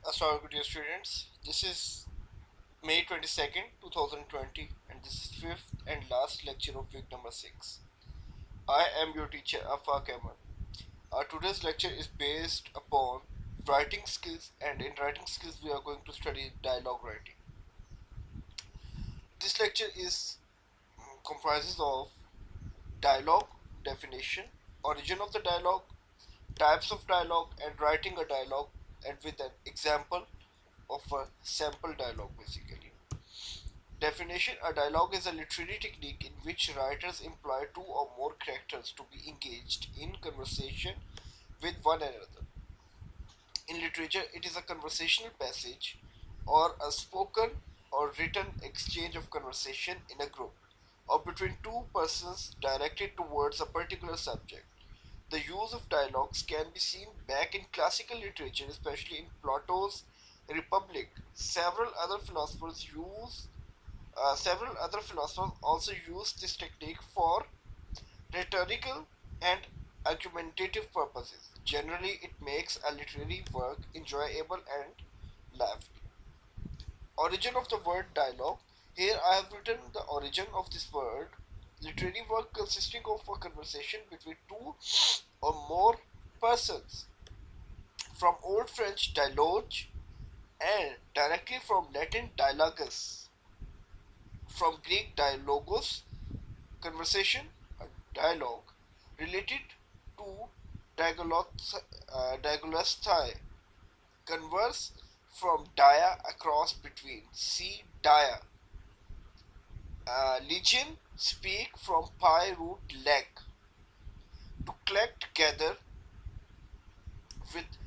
Assalamualaikum dear students. This is May 22nd, 2020 and this is fifth and last lecture of week number 6. I am your teacher Afaq Ahmed. Our today's lecture is based upon writing skills, and in writing skills we are going to study dialogue writing. This lecture is comprises of dialogue, definition, origin of the dialogue, types of dialogue and writing a dialogue, and with an example of a sample dialogue basically. Definition: a dialogue is a literary technique in which writers employ two or more characters to be engaged in conversation with one another. In literature, it is a conversational passage or a spoken or written exchange of conversation in a group or between two persons directed towards a particular subject. The use of dialogues can be seen back in classical literature, especially in Plato's Republic. Several other philosophers also use this technique for rhetorical and argumentative purposes. Generally, it makes a literary work enjoyable and lively. Origin of the word dialogue. Here I have written the origin of this word. Literary work consisting of a conversation between two or more persons. From Old French dialogue and directly from Latin dialogus. From Greek dialogos, conversation, a dialogue, related to diagolosthai, converse from dia across between, see dia. Legion, speak from pi root leg, to collect together with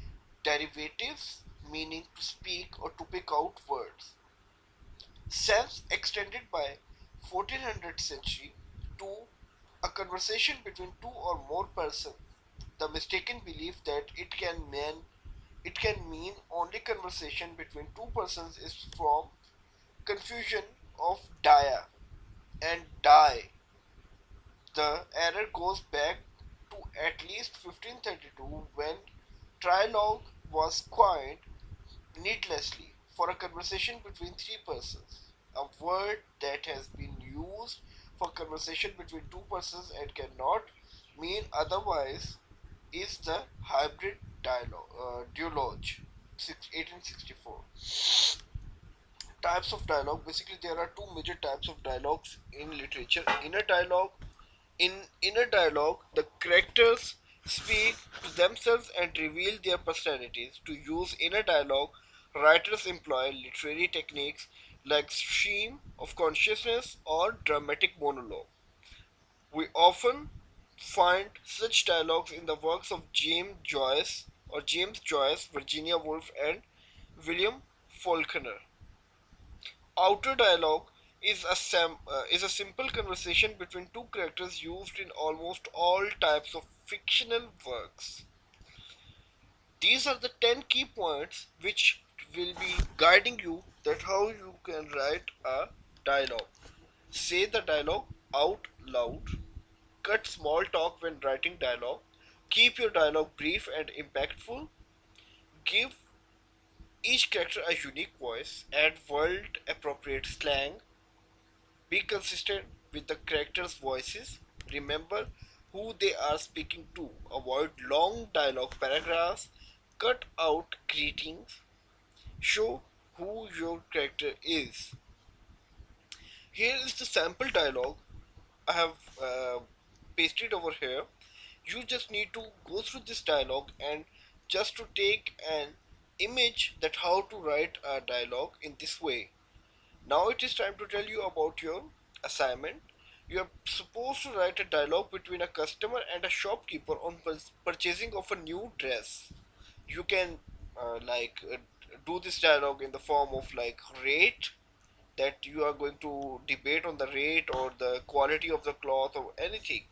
derivatives meaning to speak or to pick out words. Sense extended by 1400th century to a conversation between two or more persons. The mistaken belief that it can mean only conversation between two persons is from confusion of dia and die. The error goes back to at least 1532 when trilogue was coined needlessly for a conversation between three persons. A word that has been used for conversation between two persons and cannot mean otherwise is the hybrid duologue, 1864. Types of dialogue. Basically, there are two major types of dialogues in literature. Inner dialogue. In inner dialogue, the characters speak to themselves and reveal their personalities. To use inner dialogue, writers employ literary techniques like stream of consciousness or dramatic monologue. We often find such dialogues in the works of James Joyce, Virginia Woolf, and William Faulkner. Outer dialogue is a simple conversation between two characters used in almost all types of fictional works. These are the 10 key points which will be guiding you that how you can write a dialogue. Say the dialogue out loud. Cut small talk when writing dialogue. Keep your dialogue brief and impactful. Give each character a unique voice. Add world appropriate slang. Be consistent with the characters' voices. Remember who they are speaking to. Avoid long dialogue paragraphs. Cut out greetings. Show who your character is. Here is the sample dialogue I have pasted over here. You just need to go through this dialogue and just to take an image that how to write a dialogue in this way. Now it is time to tell you about your assignment. You are supposed to write a dialogue between a customer and a shopkeeper on purchasing of a new dress. You can do this dialogue in the form of like rate, that you are going to debate on the rate or the quality of the cloth or anything.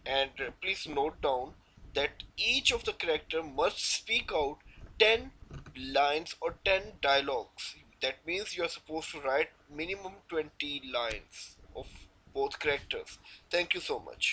And please note down that each of the character must speak out 10 lines or 10 dialogues. That means you are supposed to write minimum 20 lines of both characters. Thank you so much.